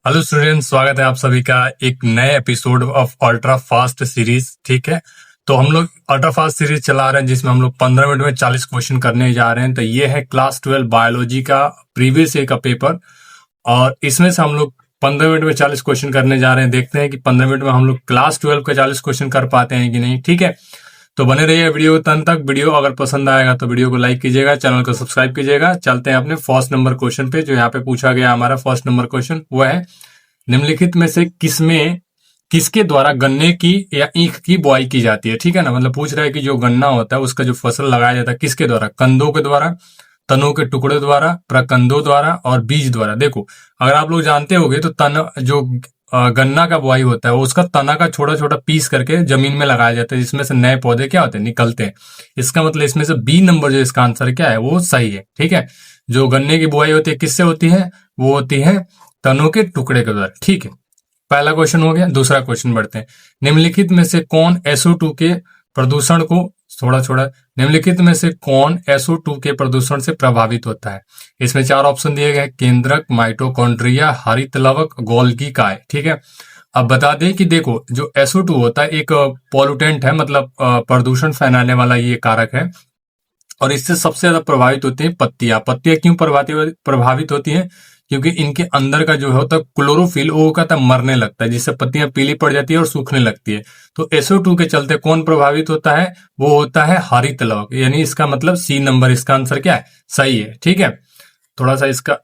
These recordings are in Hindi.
हेलो स्टूडेंट, स्वागत है आप सभी का एक नए episode of ultra fast series. ठीक है, तो हम लोग अल्ट्रा फास्ट सीरीज चला रहे हैं जिसमें हम लोग 15 मिनट में 40 क्वेश्चन करने जा रहे हैं। तो ये है क्लास 12 बायोलॉजी का प्रीवियस ईयर का पेपर और इसमें से हम लोग 15 मिनट में 40 क्वेश्चन करने जा रहे हैं। देखते हैं कि 15 मिनट में हम लोग क्लास 12 का 40 क्वेश्चन कर पाते हैं कि नहीं। ठीक है, तो बने रहिए वीडियो के अंत तक। वीडियो अगर पसंद आएगा तो वीडियो को लाइक कीजिएगा, चैनल को सब्सक्राइब कीजिएगा। चलते हैं अपने फर्स्ट नंबर क्वेश्चन पे। जो यहाँ पे पूछा गया हमारा फर्स्ट नंबर क्वेश्चन वो है, निम्नलिखित में से किसके द्वारा गन्ने की या ईख की बुआई की जाती है। ठीक है ना, मतलब पूछ रहा है कि जो गन्ना होता है उसका जो फसल लगाया जाता है किसके द्वारा, कंदों के द्वारा, तनों के टुकड़े द्वारा, प्रकंदों द्वारा और बीज द्वारा। देखो, अगर आप लोग जानते होंगे तो तन जो गन्ना का बुआई होता है उसका तना का छोटा छोटा पीस करके जमीन में लगाया जाता है, जिसमें से नए पौधे क्या होते हैं, निकलते हैं। इसका मतलब इसमें से बी नंबर जो इसका आंसर क्या है वो सही है। ठीक है, जो गन्ने की बुआई होती है किससे होती है, वो होती है तनों के टुकड़े के द्वारा। ठीक है, पहला क्वेश्चन हो गया। दूसरा क्वेश्चन बढ़ते हैं। निम्नलिखित में से कौन SO2 के प्रदूषण को निम्नलिखित में से कौन SO2 के प्रदूषण से प्रभावित होता है। इसमें 4 ऑप्शन दिए गए, केंद्रक, माइटोकॉन्ड्रिया, हरित लवक, गोल्गी काय। ठीक है, अब बता दें कि देखो जो SO2 होता है एक पॉल्यूटेंट है, मतलब प्रदूषण फैलाने वाला ये कारक है और इससे सबसे ज्यादा प्रभावित होती है पत्तियां। पत्तियां क्यों प्रभावित होती हैं, क्योंकि इनके अंदर का जो होता है क्लोरोफिल वो कहता है मरने लगता है, जिससे पत्तियां पीली पड़ जाती है और सूखने लगती है। तो SO2 के चलते कौन प्रभावित होता है, वो होता है हरित लवक, यानी इसका मतलब सी नंबर इसका आंसर क्या है, सही है। ठीक है, थोड़ा सा इसका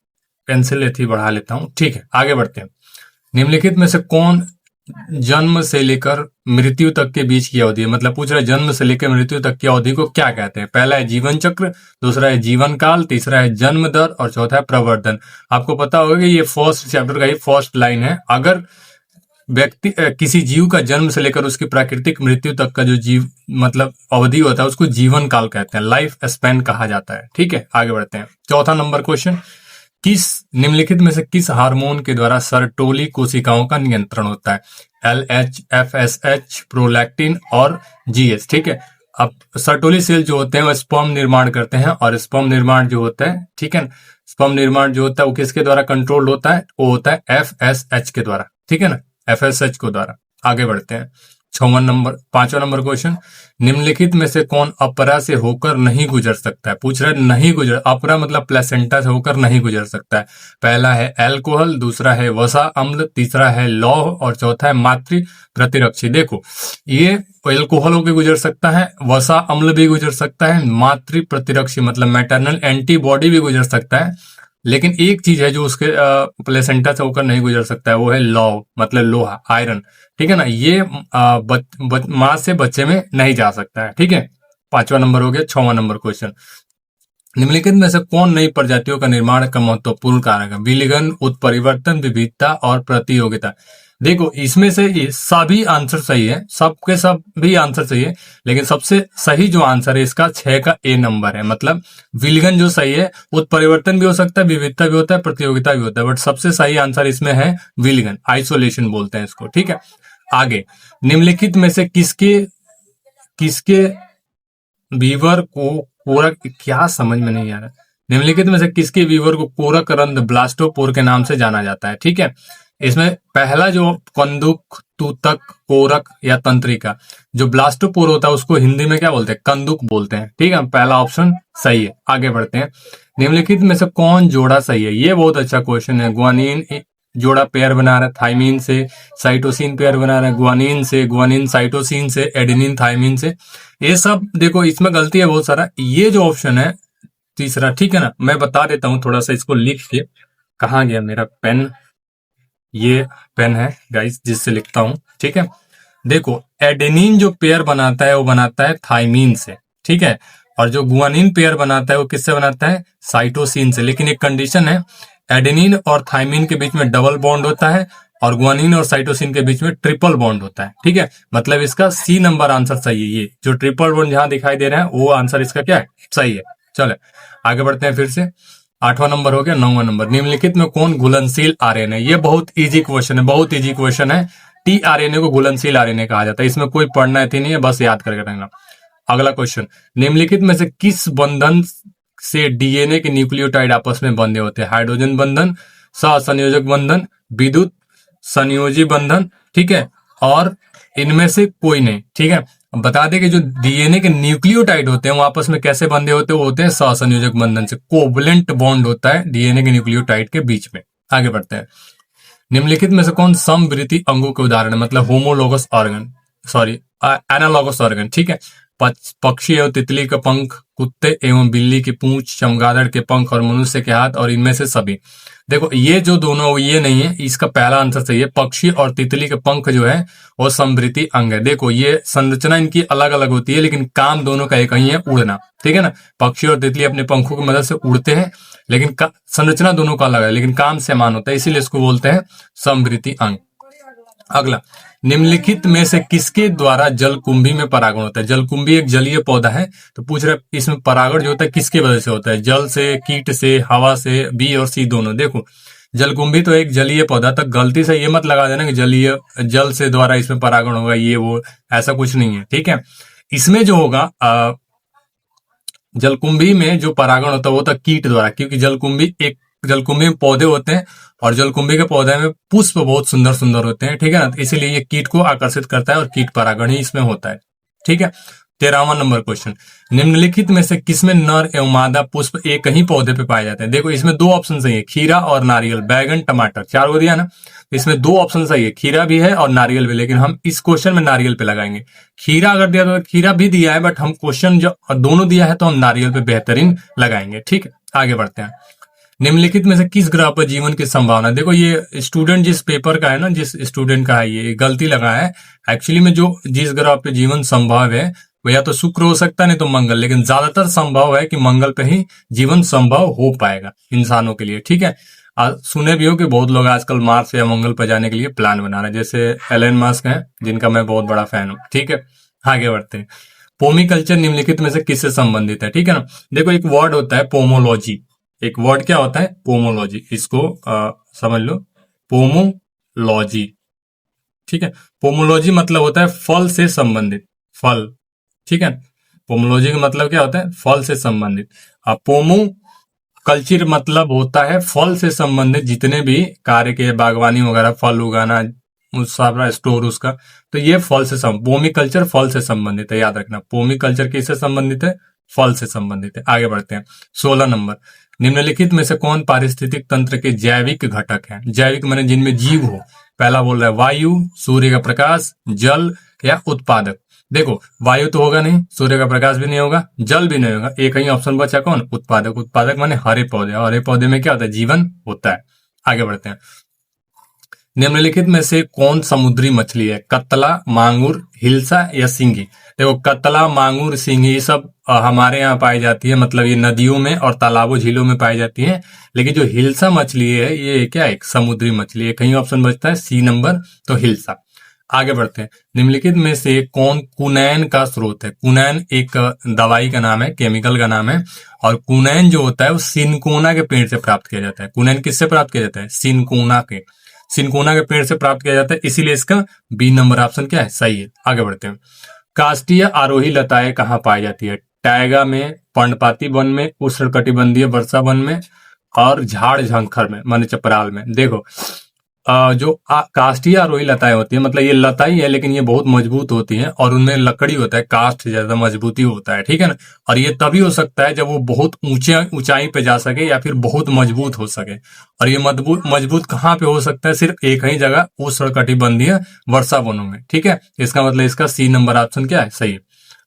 पेंसिल थी बढ़ा लेता हूं। ठीक है, आगे बढ़ते हैं। निम्नलिखित में से कौन जन्म से लेकर मृत्यु तक के बीच की अवधि है, मतलब पूछ रहा है जन्म से लेकर मृत्यु तक की अवधि को क्या कहते हैं। पहला है जीवन चक्र, दूसरा है जीवन काल, तीसरा है जन्म दर और चौथा है प्रवर्धन। आपको पता होगा कि ये फर्स्ट चैप्टर का ही फर्स्ट लाइन है। अगर व्यक्ति किसी जीव का जन्म से लेकर उसकी प्राकृतिक मृत्यु तक का जो जीव मतलब अवधि होता है उसको जीवन काल कहते हैं, लाइफ स्पैन कहा जाता है। ठीक है, आगे बढ़ते हैं। चौथा नंबर क्वेश्चन, निम्नलिखित में से किस हार्मोन के द्वारा सर्टोली कोशिकाओं का नियंत्रण होता है। LH, FSH, प्रोलैक्टिन और GH। ठीक है, अब सर्टोली सेल जो होते हैं वो स्पर्म निर्माण करते हैं और स्पर्म निर्माण जो होता है, ठीक है, स्पर्म निर्माण जो होता है वो किसके द्वारा कंट्रोल होता है, वो होता है FSH के द्वारा। ठीक है ना, FSH को द्वारा। आगे बढ़ते हैं। पांचवा नंबर क्वेश्चन, निम्नलिखित में से कौन अपरा से होकर नहीं गुजर सकता है। पूछ रहा है नहीं गुजर, अपरा मतलब प्लेसेंटा से होकर नहीं गुजर सकता है। पहला है एल्कोहल, दूसरा है वसा अम्ल, तीसरा है लौह और चौथा है मातृ प्रतिरक्षी। देखो, ये एल्कोहल होकर गुजर सकता है, वसा अम्ल भी गुजर सकता है, मातृ प्रतिरक्षी मतलब मैटरनल एंटीबॉडी भी गुजर सकता है, लेकिन एक चीज है जो उसके प्लेसेंटा से होकर नहीं गुजर सकता है, वो है लौह मतलब लोहा, आयरन। ठीक है ना, ये मां से बच्चे में नहीं जा सकता है। ठीक है, पांचवा नंबर हो गया। छठवां नंबर क्वेश्चन, निम्नलिखित में से कौन नई प्रजातियों का निर्माण का महत्वपूर्ण कारक है। विलिगन, उत्परिवर्तन, विविधता और प्रतियोगिता। देखो, इसमें से ये सभी आंसर सही है, सबके सब भी आंसर सही है, लेकिन सबसे सही जो आंसर है इसका 6 का A नंबर है। मतलब विलिगन जो सही है, उत्परिवर्तन भी हो सकता है, विविधता भी होता है, प्रतियोगिता भी होता है, बट सबसे सही आंसर इसमें है विलिगन, आइसोलेशन बोलते हैं इसको। ठीक है, आगे, निम्नलिखित में से किसके किसके वीवर को कोरक, क्या समझ में नहीं आ रहा, निम्नलिखित में से किसके वीवर को कोरक रंध्र ब्लास्टोपोर के नाम से जाना जाता है। ठीक है, इसमें पहला जो कंदुक, तूतक, कोरक या तंत्रिका, जो ब्लास्टोपोर होता है उसको हिंदी में क्या बोलते हैं, कंदुक बोलते हैं। ठीक है, पहला ऑप्शन सही है। आगे बढ़ते हैं। निम्नलिखित में से कौन जोड़ा सही है, ये बहुत अच्छा क्वेश्चन है। ग्वानिन जोड़ा पेयर बना रहा है थाइमिन से, साइटोसिन पेयर बना रहा है ग्वानिन से, ग्वानिन साइटोसिन से, एडेनिन थाइमिन से। ये सब देखो इसमें गलती है बहुत सारा। ये जो ऑप्शन है तीसरा, ठीक है ना, मैं बता देता हूं थोड़ा सा इसको लिख के। कहाँ गया मेरा पेन, ये पेन है गाइस जिससे लिखता हूं। ठीक है, देखो एडेनिन जो पेयर बनाता है वो बनाता है थाइमिन से। ठीक है, और जो गुआनिन पेयर बनाता है वो किससे बनाता है, साइटोसिन से। लेकिन एक कंडीशन है, एडेनिन और थाइमिन के बीच में डबल बॉन्ड होता है और गुआनिन और साइटोसिन के बीच में ट्रिपल बॉन्ड होता है। ठीक है, मतलब इसका C नंबर आंसर सही है। ये जो ट्रिपल बॉन्ड जहां दिखाई दे रहा है वो आंसर इसका क्या है, सही है। चलो आगे बढ़ते हैं फिर से। आठवां नंबर हो गया। नौवां नंबर, निम्नलिखित में कौन घुलनशील आरएनए है। ये बहुत इजी क्वेश्चन है, बहुत इजी क्वेश्चन है। tRNA को घुलनशील आरएनए कहा जाता है, इसमें कोई पढ़ना थी नहीं है, बस याद करके रखना। अगला क्वेश्चन, निम्नलिखित में से किस बंधन से DNA के न्यूक्लियोटाइड आपस में बंधे होते हैं। हाइड्रोजन बंधन, सहसंयोजक बंधन, विद्युत संयोजी बंधन, ठीक है, और इनमें से कोई नहीं, ठीक है। अब बता दें कि जो डीएनए के न्यूक्लियोटाइड होते हैं वो आपस में कैसे बंधे होते हैं, वो होते हैं सहसंयोजक बंधन से, कोवलेंट बॉन्ड होता है डीएनए के न्यूक्लियोटाइड के बीच में। आगे बढ़ते हैं। निम्नलिखित में से कौन समवृत्ति अंगों के उदाहरण है, मतलब homologous organ, sorry analogous organ, ठीक है। पक्षी एवं तितली का पंख, कुत्ते एवं बिल्ली की पूंछ, चमगादड़ के पंख और मनुष्य के हाथ, और इनमें से सभी। देखो ये जो दोनों, ये नहीं है, इसका पहला आंसर सही है। पक्षी और तितली के पंख जो है वो समवृत्ति अंग है। देखो ये संरचना इनकी अलग अलग होती है लेकिन काम दोनों का एक ही है, उड़ना, ठीक है ना। पक्षी और तितली अपने पंखों की मदद से उड़ते हैं लेकिन संरचना दोनों का अलग है लेकिन काम समान होता है, इसीलिए इसको बोलते हैं समवृत्ति अंग। अगला, निम्नलिखित में से किसके द्वारा जलकुंभी में परागण होता है। जलकुंभी एक जलीय पौधा है, तो पूछ रहे इसमें परागण जो होता है किसकी वजह से होता है, जल से, कीट से, हवा से, बी और सी दोनों। देखो जलकुंभी तो एक जलीय पौधा, तक गलती से ये मत लगा देना कि जलीय जल से द्वारा इसमें परागण होगा, ये वो ऐसा कुछ नहीं है, ठीक है। इसमें जो होगा जलकुंभी में जो परागण होता है वो होता है कीट द्वारा, क्योंकि जलकुंभी में पौधे होते हैं और जलकुंभी के पौधे में पुष्प बहुत सुंदर सुंदर होते हैं, ठीक है ना, इसीलिए ये कीट को आकर्षित करता है और कीट परागण ही इसमें होता है, ठीक है। 13वां नंबर क्वेश्चन, निम्नलिखित में से किसमें नर एवं मादा पुष्प एक ही पौधे पे पाए जाते हैं। देखो इसमें दो ऑप्शन सही है, खीरा और नारियल, बैगन, टमाटर, चार को दिया ना, इसमें दो ऑप्शन सही है, खीरा भी है और नारियल भी, लेकिन हम इस क्वेश्चन में नारियल पे लगाएंगे। खीरा अगर दिया तो खीरा भी दिया है, बट हम क्वेश्चन जो दोनों दिया है तो हम नारियल पे बेहतरीन लगाएंगे, ठीक है। आगे बढ़ते हैं। निम्नलिखित में से किस ग्रह पर जीवन की संभावना। देखो ये स्टूडेंट जिस पेपर का है ना, जिस स्टूडेंट का है, ये गलती लगा है। एक्चुअली में जो जिस ग्रह पे जीवन संभव है वो या तो शुक्र हो सकता है नहीं तो मंगल, लेकिन ज्यादातर संभव है कि मंगल पे ही जीवन संभव हो पाएगा इंसानों के लिए, ठीक है। सुने भी हो कि बहुत लोग आजकल मार्स या मंगल पर जाने के लिए प्लान बना रहे हैं, जैसे एलन मस्क हैं जिनका मैं बहुत बड़ा फैन हूँ, ठीक है। आगे बढ़ते हैं। पोमीकल्चर निम्नलिखित में से किससे संबंधित है, ठीक है ना। देखो एक वर्ड होता है पोमोलॉजी, एक वर्ड क्या होता है पोमोलॉजी, इसको समझ लो, पोमोलॉजी, ठीक है। पोमोलॉजी मतलब होता है फल से संबंधित, फल, ठीक है। पोमोलॉजी का मतलब क्या होता है, फल से संबंधित। पोमो कल्चर मतलब होता है फल से संबंधित जितने भी कार्य के, बागवानी वगैरह, फल उगाना, सारा स्टोर उसका, तो ये फल से पोमी कल्चर फल से संबंधित है, याद रखना। पोमी कल्चर किससे संबंधित है, फल से संबंधित है। आगे बढ़ते हैं। 16 नंबर, निम्नलिखित में से कौन पारिस्थितिक तंत्र के जैविक घटक है। जैविक माने जिनमें जीव हो। पहला बोल रहा है वायु, सूर्य का प्रकाश, जल या उत्पादक। देखो वायु तो होगा नहीं, सूर्य का प्रकाश भी नहीं होगा, जल भी नहीं होगा, एक ही ऑप्शन बचा कौन, उत्पादक। उत्पादक माने हरे पौधे, हरे पौधे में क्या होता है, जीवन होता है। आगे बढ़ते हैं। निम्नलिखित में से कौन समुद्री मछली है, कतला, मांगुर, हिल्सा या सिंगी। देखो कतला, मांगुर, सिंगी ये सब हमारे यहाँ पाई जाती है, मतलब ये नदियों में और तालाबों झीलों में पाई जाती है, लेकिन जो हिल्सा मछली है ये क्या है, एक समुद्री मछली है। कहीं ऑप्शन बचता है सी नंबर, तो हिल्सा। आगे बढ़ते हैं। निम्नलिखित में से कौन कुनैन का स्रोत है। कुनैन एक दवाई का नाम है, केमिकल का नाम है, और कुनैन जो होता है वो सिनकोना के पेड़ से प्राप्त किया जाता है। कुनैन किससे प्राप्त किया जाता है, सिनकोना के पेड़ से प्राप्त किया जाता है, इसीलिए इसका बी नंबर ऑप्शन क्या है, सही है। आगे बढ़ते हैं। काष्ठीय आरोही लताएं कहाँ पाई जाती है, टाइगा में, पर्णपाती वन में, उष्णकटिबंधीय वर्षा वन में, और झाड़ झंखर में माने चपराल में। देखो जो काष्ठीय आरोही लताएं होती है, मतलब ये लताई है लेकिन ये बहुत मजबूत होती है और उनमें लकड़ी होता है, काष्ठ ज्यादा मजबूती होता है, ठीक है ना। और ये तभी हो सकता है जब वो बहुत ऊंचाई पे जा सके या फिर बहुत मजबूत हो सके। और ये मजबूत कहाँ पे हो सकता है, सिर्फ एक ही जगह, उष्णकटिबंधीय वर्षा वनों में, ठीक है। इसका मतलब इसका सी नंबर ऑप्शन क्या है, सही है।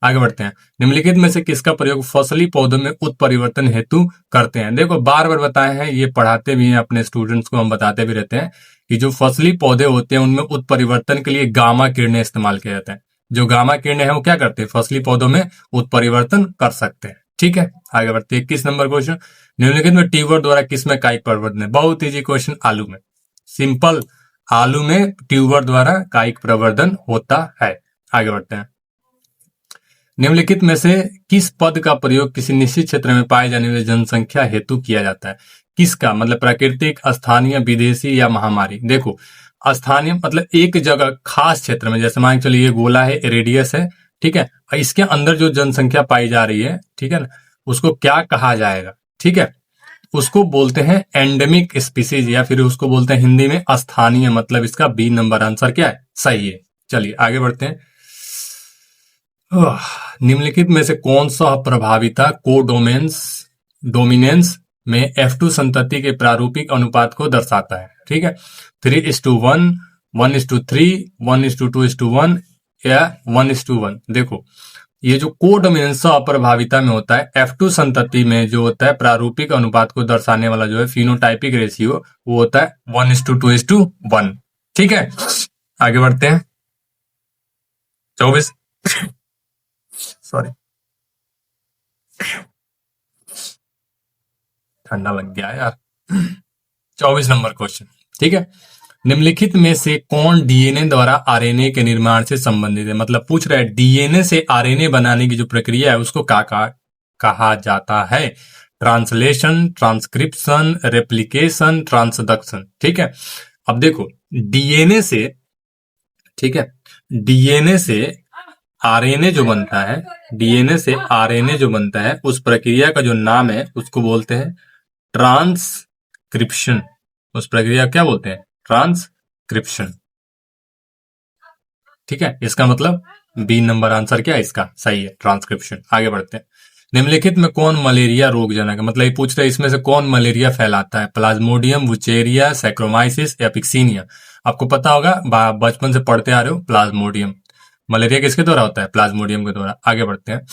आगे बढ़ते हैं। निम्नलिखित में से किसका प्रयोग फसली पौधों में उत्परिवर्तन हेतु करते हैं। देखो बार बार बताए हैं, ये पढ़ाते भी हैं अपने स्टूडेंट्स को, हम बताते भी रहते हैं कि जो फसली पौधे होते हैं उनमें उत्परिवर्तन के लिए गामा किरणें इस्तेमाल किया जाता है। जो गामा किरणें हैं वो क्या करते हैं, फसली पौधों में उत्परिवर्तन कर सकते हैं, ठीक है। आगे बढ़ते हैं। 21 नंबर क्वेश्चन, निम्नलिखित में ट्यूबर द्वारा किसमें कायिक प्रवर्धन है। बहुत इजी क्वेश्चन, आलू में, सिंपल, आलू में ट्यूबर द्वारा कायिक प्रवर्धन होता है। आगे बढ़ते हैं। निम्नलिखित में से किस पद का प्रयोग किसी निश्चित क्षेत्र में पाए जाने वाली जनसंख्या हेतु किया जाता है। किसका मतलब प्राकृतिक, स्थानीय, विदेशी या महामारी। देखो स्थानीय मतलब एक जगह खास क्षेत्र में, जैसे मान के चलिए ये गोला है, रेडियस है, ठीक है, इसके अंदर जो जनसंख्या पाई जा रही है, ठीक है ना, उसको क्या कहा जाएगा, ठीक है। उसको बोलते हैं एंडेमिक स्पीसीज, या फिर उसको बोलते हैं हिंदी में स्थानीय। मतलब इसका बी नंबर आंसर क्या है, सही है। चलिए आगे बढ़ते हैं। निम्नलिखित में से कौन सा प्रभाविता डोमिनेंस में F2 संतति के प्रारूपिक अनुपात को दर्शाता है? ठीक है, 3:1, 1:3, 1:2:1 या 1:1। देखो, ये जो कोडोमिनेंस अप्रभाविता में होता है, F2 संतति में जो होता है प्रारूपिक अनुपात को दर्शाने वाला जो है फिनोटाइपिक रेशियो, वो होता है 1:2:1। ठीक है, आगे बढ़ते हैं। 24 सॉरी, ठंडा लग गया यार। 24 नंबर क्वेश्चन। ठीक है, निम्नलिखित में से कौन डीएनए द्वारा आरएनए के निर्माण से संबंधित है? मतलब पूछ रहा है डीएनए से आरएनए बनाने की जो प्रक्रिया है उसको क्या कहा जाता है? Translation, transcription, replication, transduction. ठीक है, अब देखो डीएनए से, ठीक है, डीएनए से आरएनए जो बनता है, डीएनए से आरएनए जो बनता है, उस प्रक्रिया का जो नाम है उसको बोलते हैं ट्रांसक्रिप्शन। उस प्रक्रिया क्या बोलते हैं? ट्रांसक्रिप्शन। ठीक है, इसका मतलब बी नंबर आंसर क्या है इसका, सही है, ट्रांसक्रिप्शन। आगे बढ़ते हैं। निम्नलिखित में कौन मलेरिया रोगजनक है? मतलब ये पूछ रहे हैं इसमें से कौन मलेरिया फैलाता है? प्लाज्मोडियम, वुचेरिया, सैक्रोमाइसिस या पिक्सीनिया। आपको पता होगा, बचपन से पढ़ते आ रहे हो, प्लाज्मोडियम। मलेरिया किसके द्वारा होता है? प्लाज्मोडियम के द्वारा। आगे बढ़ते हैं।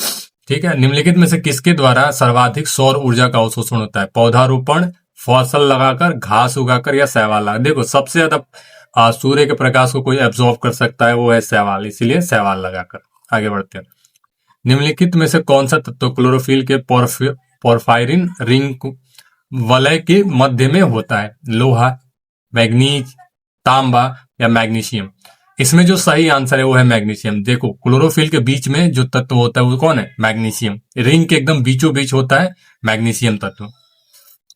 ठीक है, निम्नलिखित में से किसके द्वारा सर्वाधिक सौर ऊर्जा का अवशोषण होता है? पौधारोपण, फसल लगाकर, घास उगाकर या शैवाल लगाकर। देखो सबसे ज्यादा सूर्य के प्रकाश को कोई एब्जॉर्ब कर सकता है, वो है शैवाल, इसीलिए शैवाल लगाकर। आगे बढ़ते हैं। निम्नलिखित में से कौन सा तत्व क्लोरोफिल के पोरफायरिन रिंग वलय के मध्य में होता है? लोहा, मैग्नीज, तांबा या मैग्नीशियम। इसमें जो सही आंसर है वो है मैग्नीशियम। देखो क्लोरोफिल के बीच में जो तत्व होता है वो कौन है? मैग्नीशियम। रिंग के एकदम बीचों बीच होता है मैग्नीशियम तत्व।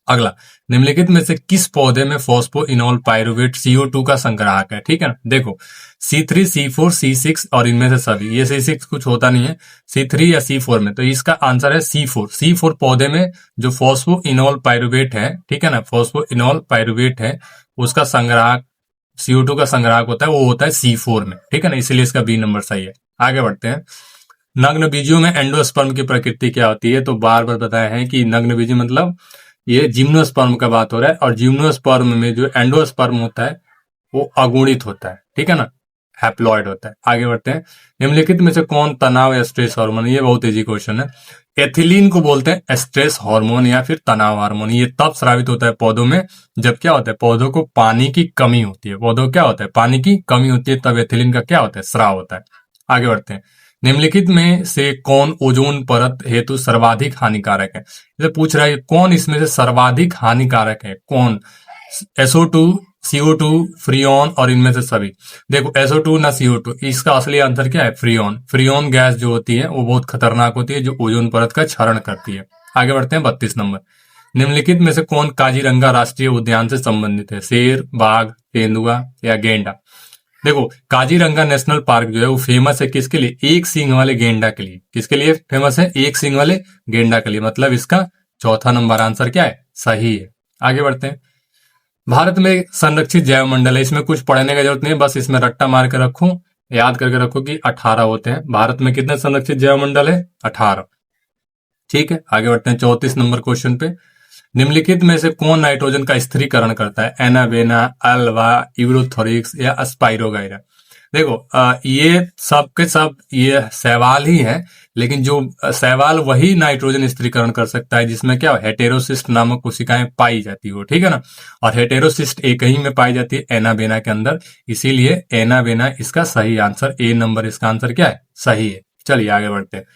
अगला, निम्नलिखित में से किस पौधे में फॉस्फोइनोल पाइरुवेट CO2 का संग्राहक है? ठीक है ना, देखो C3, C4, C6 और इनमें से सभी। ये C6 कुछ होता नहीं है, C3 या C4 में, तो इसका आंसर है C4। C4 पौधे में जो फॉस्फोइनोल पाइरुवेट है, ठीक है ना, फॉस्फोइनोल पाइरुवेट है, उसका संग्राहक CO2 का संग्राहक होता है, वो होता है C4 में। ठीक है ना, इसलिए इसका बी नंबर सही है। आगे बढ़ते हैं। नग्न बीजों में एंडोस्पर्म की प्रकृति क्या होती है? तो बार बार बताया है कि नग्न बीज मतलब ये जिम्नोस्पर्म का बात हो रहा है, और जिम्नोस्पर्म में जो एंडोस्पर्म होता है वो अगुणित होता है। ठीक है ना, हैप्लॉइड होता है। आगे बढ़ते हैं। निम्नलिखित में से कौन तनाव या स्ट्रेस हार्मोन? ये बहुत इजी क्वेश्चन है। एथिलीन को बोलते हैं स्ट्रेस हार्मोन या फिर तनाव हार्मोन। ये तब स्रावित होता है पौधों में जब क्या होता है, पौधों को पानी की कमी होती है। पौधों क्या होता है? पानी की कमी होती है, तब एथिलीन का क्या होता है? स्राव होता है। आगे बढ़ते हैं। निम्नलिखित में से कौन ओजोन परत हेतु सर्वाधिक हानिकारक है? ये पूछ रहा है कौन इसमें से सर्वाधिक हानिकारक है, कौन? SO2, CO2, फ्रियोन और इनमें से सभी। देखो SO2 ना CO2, इसका असली आंसर क्या है? फ्रियोन। फ्रियोन गैस जो होती है वो बहुत खतरनाक होती है, जो ओजोन परत का क्षरण करती है। आगे बढ़ते हैं। 32 नंबर। निम्नलिखित में से कौन काजीरंगा राष्ट्रीय उद्यान से संबंधित है? शेर, बाघ, तेंदुआ या गेंडा। देखो काजीरंगा नेशनल पार्क जो है वो फेमस है किसके लिए? एक सींग वाले गेंडा के लिए। किसके लिए फेमस है? एक सींग वाले गेंडा के लिए। मतलब इसका चौथा नंबर आंसर क्या है? सही है। आगे बढ़ते हैं। भारत में संरक्षित जैव मंडल है, इसमें कुछ पढ़ने की जरूरत नहीं है, बस इसमें रट्टा मार के रखो, याद करके रखो कि 18 होते हैं। भारत में कितने संरक्षित जैव मंडल है? 18। ठीक है, आगे बढ़ते हैं 34 नंबर क्वेश्चन पे। निम्नलिखित में से कौन नाइट्रोजन का स्थिरीकरण करता है? एनाबेना, अल्वा, यूरोथोरिक्स या स्पाइरोगाइरा। देखो ये सब के सब ये शैवाल ही है, लेकिन जो शैवाल वही नाइट्रोजन स्थिरीकरण कर सकता है जिसमें क्या हेटेरोसिस्ट नामक कोशिकाएं पाई जाती हो। ठीक है ना, और हेटेरोसिस्ट एक ही में पाई जाती है, एनाबेना के अंदर, इसीलिए एनाबेना इसका सही आंसर, ए नंबर इसका आंसर क्या है? सही है। चलिए आगे बढ़ते हैं।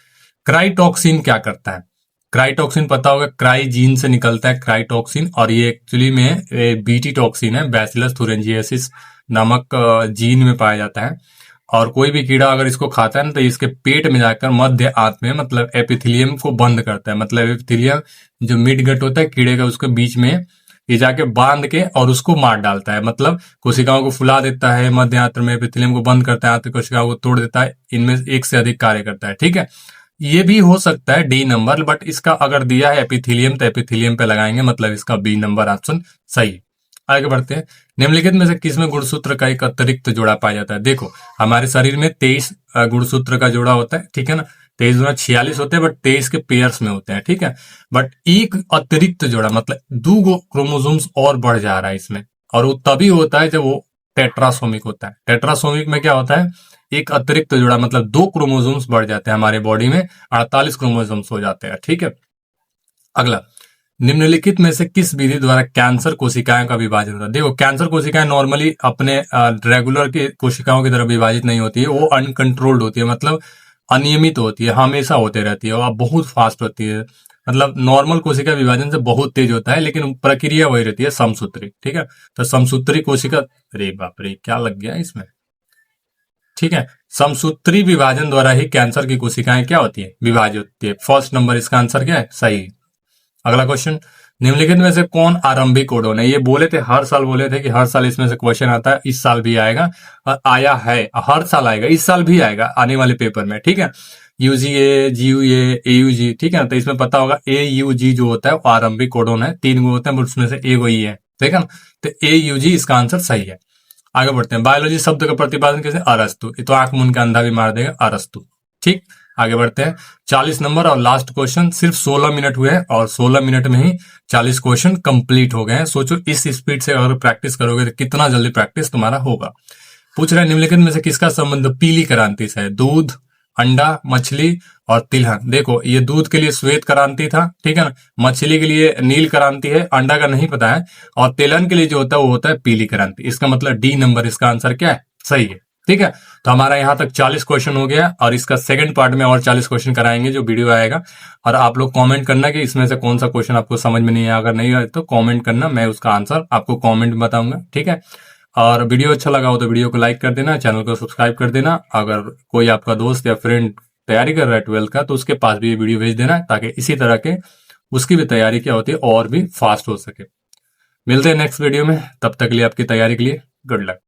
क्राइटॉक्सिन क्या करता है? क्राइटॉक्सिन पता होगा, क्राई जीन से निकलता है क्राइटॉक्सिन, और ये एक्चुअली में बीटी टॉक्सिन है, बैसिलस थुरिंजियसिस नामक जीन में पाया जाता है। और कोई भी कीड़ा अगर इसको खाता है ना तो इसके पेट में जाकर मध्य आंत में, मतलब एपिथेलियम को बंद करता है। मतलब एपिथेलियम जो मिड गट होता है कीड़े का, उसके बीच में ये जाके बांध के और उसको मार डालता है। मतलब कोशिकाओं को फुला देता है, मध्य आंत्र में एपिथेलियम को बंद करता है, आंतरिक कोशिकाओं को तोड़ देता है। इनमें एक से अधिक कार्य करता है। ठीक है, ये भी हो सकता है डी नंबर, बट इसका अगर दिया है एपिथेलियम तो एपिथेलियम पे लगाएंगे, मतलब इसका बी नंबर ऑप्शन सही है। आगे बढ़ते हैं। निम्नलिखित में से किसमें गुणसूत्र का एक अतिरिक्त जोड़ा पाया जाता है? देखो, हमारे शरीर में 23 गुणसूत्र का जोड़ा होता है, ठीक है ना। 23 गुना 46 होते हैं, बट 23 के पेयर्स में होते हैं, ठीक है। बट एक अतिरिक्त जोड़ा मतलब 2 क्रोमोसोम्स और बढ़ जा रहा है इसमें, और वो तभी होता है जब वो टेट्रासोमिक होता है। टेट्रासोमिक में क्या होता है, एक अतिरिक्त जोड़ा मतलब 2 क्रोमोसोम्स बढ़ जाते हैं, हमारे बॉडी में 48 क्रोमोसोम्स हो जाते हैं, ठीक है। अगला, निम्नलिखित में से किस विधि द्वारा कैंसर कोशिकाओं का विभाजन होता है? देखो, कैंसर कोशिकाएं नॉर्मली अपने रेगुलर की कोशिकाओं की तरह विभाजित नहीं होती है, वो अनकंट्रोल्ड होती है, मतलब अनियमित होती है, हमेशा होते रहती है और बहुत फास्ट होती है। मतलब नॉर्मल कोशिका विभाजन से बहुत तेज होता है, लेकिन प्रक्रिया वही रहती है समसूत्री, ठीक है। तो समसूत्री कोशिका, अरे बाप रे क्या लग गया इसमें, ठीक है। समसूत्री विभाजन द्वारा ही कैंसर की कोशिकाएं क्या होती है, विभाजित होती है। फर्स्ट नंबर इसका आंसर क्या है, सही। अगला क्वेश्चन, निम्नलिखित में से कौन आरंभिक कोडोन है? ये बोले थे, हर साल बोले थे कि हर साल इसमें से क्वेश्चन आता है, इस साल भी आएगा और आया है, हर साल आएगा, इस साल भी आएगा आने वाले पेपर में, ठीक है। यूजीए, जीयूए, एयूजी, ठीक है ना। तो इसमें पता होगा एयूजी जो होता है वो आरंभिक कोडोन है, 3 गो होते हैं, बट उसमें से एक वही है, ठीक है ना। तो एयूजी इसका आंसर सही है। आगे बढ़ते हैं। बायोलॉजी शब्द का प्रतिपादन कैसे? अरस्तु। ये तो आंख मुन का अंधा भी मार देगा, अरस्तु, ठीक। आगे बढ़ते हैं। 40 नंबर और लास्ट क्वेश्चन, सिर्फ 16 मिनट हुए और 16 मिनट में ही 40 क्वेश्चन कंप्लीट हो गए हैं। सोचो इस स्पीड से अगर प्रैक्टिस करोगे तो कितना जल्दी प्रैक्टिस तुम्हारा होगा। पूछ रहे हैं, निम्नलिखित में से किसका संबंध पीली क्रांति से है? दूध, अंडा, मछली और तिलहन। देखो, ये दूध के लिए श्वेत क्रांति था, ठीक है ना। मछली के लिए नील क्रांति है, अंडा का नहीं पता है, और तिलहन के लिए जो होता है वो होता है पीली क्रांति। इसका मतलब डी नंबर इसका आंसर क्या है, सही है, ठीक है। तो हमारा यहाँ तक 40 क्वेश्चन हो गया और इसका सेकंड पार्ट में और 40 क्वेश्चन कराएंगे जो वीडियो आएगा। और आप लोग कमेंट करना कि इसमें से कौन सा क्वेश्चन आपको समझ में नहीं आया, अगर नहीं आए तो कमेंट करना, मैं उसका आंसर आपको कमेंट में बताऊंगा, ठीक है। और वीडियो अच्छा लगा हो तो वीडियो को लाइक कर देना, चैनल को सब्सक्राइब कर देना। अगर कोई आपका दोस्त या फ्रेंड तैयारी कर रहा है 12th का तो उसके पास भी ये वीडियो भेज देना, ताकि इसी तरह के उसकी भी तैयारी क्या होती है और भी फास्ट हो सके। मिलते हैं नेक्स्ट वीडियो में, तब तक के लिए आपकी तैयारी के लिए गुड लक।